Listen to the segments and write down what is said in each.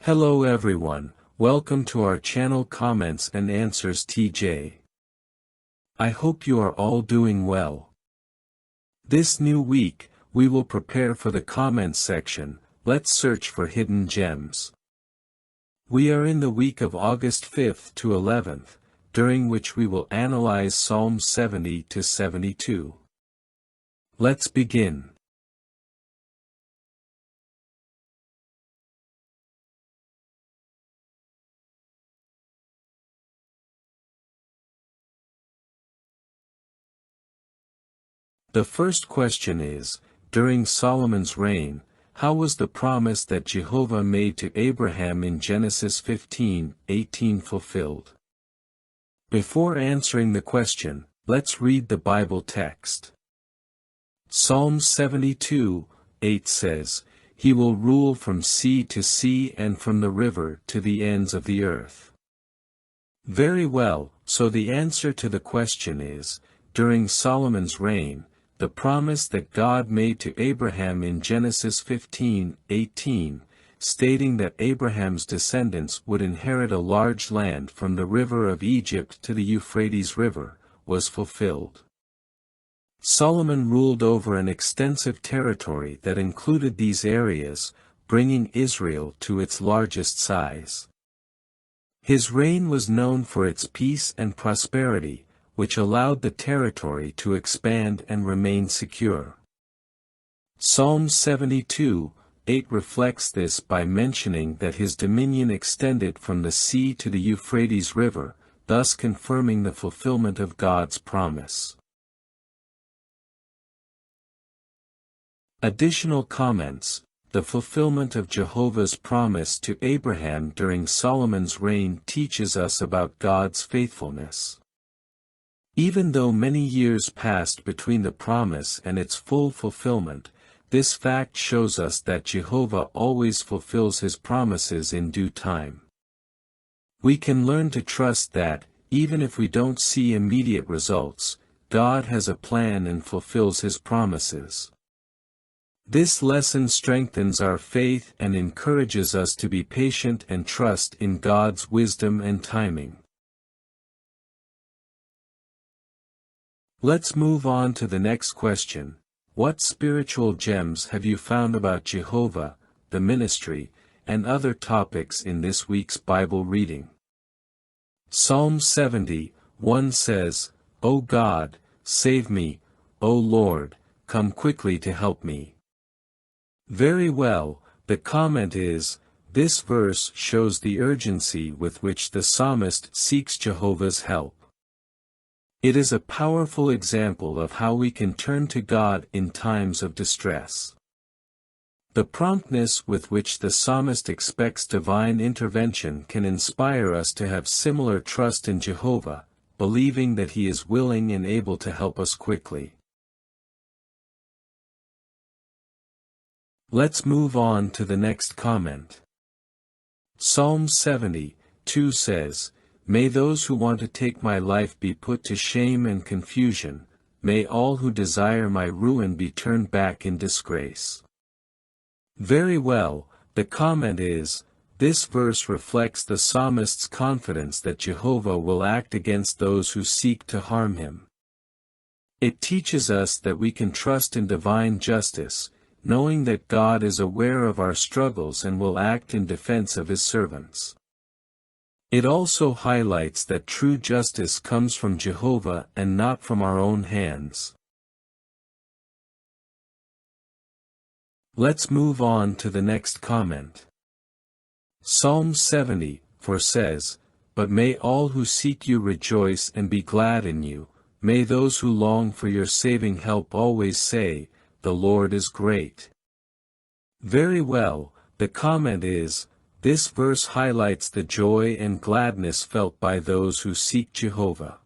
Hello everyone, welcome to our channel Comments and Answers TJ. I hope you are all doing well. This new week, we will prepare for the comments section. Let's search for hidden gems. We are in the week of August 5th to 11th, during which we will analyze Psalms 70 to 72. Let's begin. The first question is, during Solomon's reign, how was the promise that Jehovah made to Abraham in Genesis 15:18 fulfilled? Before answering the question, let's read the Bible text. Psalm 72:8 says, "He will rule from sea to sea and from the river to the ends of the earth." Very well, so the answer to the question is, during Solomon's reign, the promise that God made to Abraham in Genesis 15:18, stating that Abraham's descendants would inherit a large land from the river of Egypt to the Euphrates River, was fulfilled. Solomon ruled over an extensive territory that included these areas, bringing Israel to its largest size. His reign was known for its peace and prosperity, which allowed the territory to expand and remain secure. Psalm 72:8 reflects this by mentioning that his dominion extended from the sea to the Euphrates River, thus confirming the fulfillment of God's promise. Additional comments: the fulfillment of Jehovah's promise to Abraham during Solomon's reign teaches us about God's faithfulness. Even though many years passed between the promise and its full fulfillment, this fact shows us that Jehovah always fulfills his promises in due time. We can learn to trust that, even if we don't see immediate results, God has a plan and fulfills his promises. This lesson strengthens our faith and encourages us to be patient and trust in God's wisdom and timing. Let's move on to the next question. What spiritual gems have you found about Jehovah, the ministry, and other topics in this week's Bible reading? Psalm 70:1 says, "O God, save me, O Lord, come quickly to help me." Very well, the comment is, this verse shows the urgency with which the psalmist seeks Jehovah's help. It is a powerful example of how we can turn to God in times of distress. The promptness with which the psalmist expects divine intervention can inspire us to have similar trust in Jehovah, believing that he is willing and able to help us quickly. Let's move on to the next comment. Psalm 70:2 says, "May those who want to take my life be put to shame and confusion, may all who desire my ruin be turned back in disgrace." Very well, the comment is, this verse reflects the psalmist's confidence that Jehovah will act against those who seek to harm him. It teaches us that we can trust in divine justice, knowing that God is aware of our struggles and will act in defense of his servants. It also highlights that true justice comes from Jehovah and not from our own hands. Let's move on to the next comment. Psalm 70:4 says, "But may all who seek you rejoice and be glad in you, may those who long for your saving help always say, 'The Lord is great.'" Very well, the comment is, this verse highlights the joy and gladness felt by those who seek Jehovah.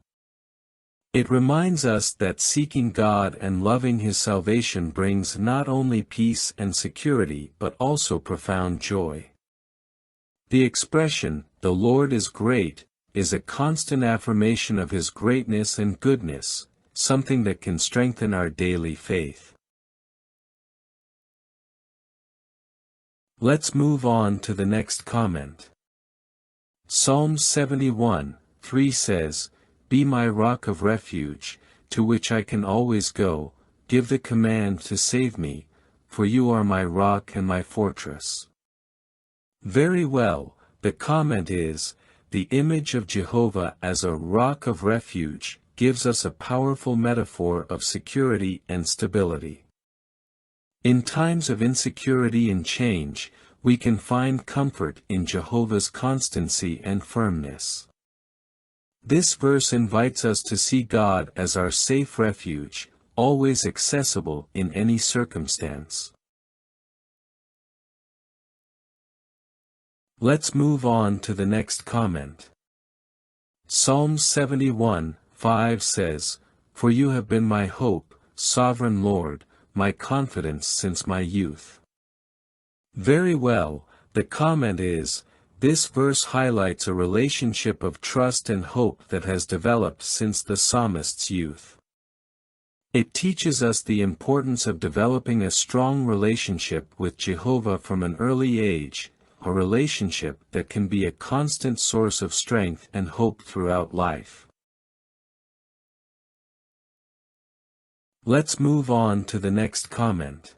It reminds us that seeking God and loving his salvation brings not only peace and security but also profound joy. The expression, "The Lord is great," is a constant affirmation of his greatness and goodness, something that can strengthen our daily faith. Let's move on to the next comment. Psalm 71:3 says, "Be my rock of refuge, to which I can always go, give the command to save me, for you are my rock and my fortress." Very well, the comment is, the image of Jehovah as a rock of refuge gives us a powerful metaphor of security and stability. In times of insecurity and change, we can find comfort in Jehovah's constancy and firmness. This verse invites us to see God as our safe refuge, always accessible in any circumstance. Let's move on to the next comment. Psalm 71:5 says, "For you have been my hope, sovereign Lord, my confidence since my youth." Very well, the comment is, this verse highlights a relationship of trust and hope that has developed since the psalmist's youth. It teaches us the importance of developing a strong relationship with Jehovah from an early age, a relationship that can be a constant source of strength and hope throughout life. Let's move on to the next comment.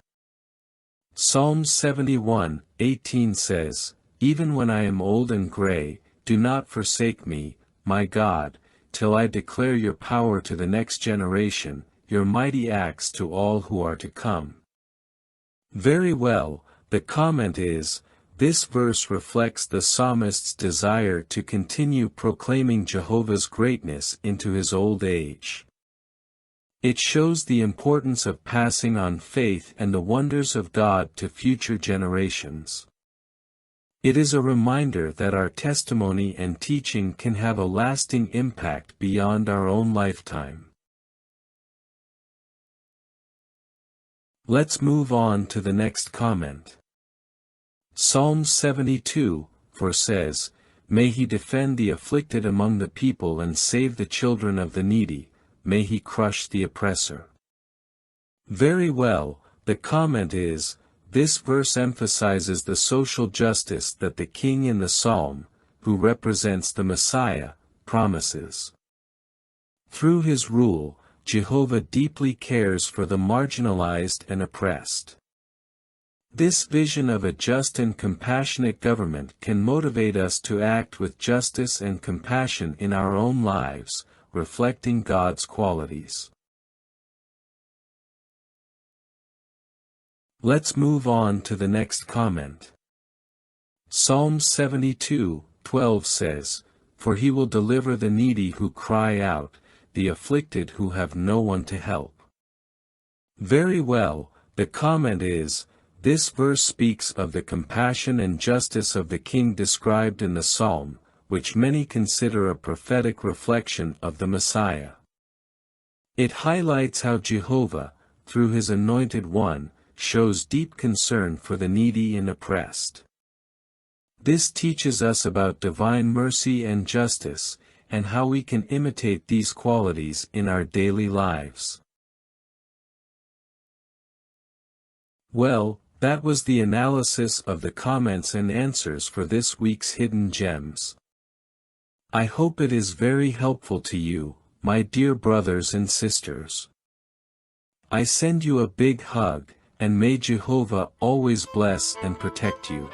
Psalm 71:18 says, "Even when I am old and gray, do not forsake me, my God, till I declare your power to the next generation, your mighty acts to all who are to come." Very well, the comment is, this verse reflects the psalmist's desire to continue proclaiming Jehovah's greatness into his old age. It shows the importance of passing on faith and the wonders of God to future generations. It is a reminder that our testimony and teaching can have a lasting impact beyond our own lifetime. Let's move on to the next comment. Psalm 72:4 says, "May he defend the afflicted among the people and save the children of the needy, may he crush the oppressor." Very well, the comment is, this verse emphasizes the social justice that the king in the psalm, who represents the Messiah, promises. Through his rule, Jehovah deeply cares for the marginalized and oppressed. This vision of a just and compassionate government can motivate us to act with justice and compassion in our own lives, reflecting God's qualities. Let's move on to the next comment. Psalm 72:12 says, "For he will deliver the needy who cry out, the afflicted who have no one to help." Very well, the comment is, this verse speaks of the compassion and justice of the king described in the psalm, which many consider a prophetic reflection of the Messiah. It highlights how Jehovah, through his anointed one, shows deep concern for the needy and oppressed. This teaches us about divine mercy and justice, and how we can imitate these qualities in our daily lives. Well, that was the analysis of the comments and answers for this week's Hidden Gems. I hope it is very helpful to you, my dear brothers and sisters. I send you a big hug, and may Jehovah always bless and protect you.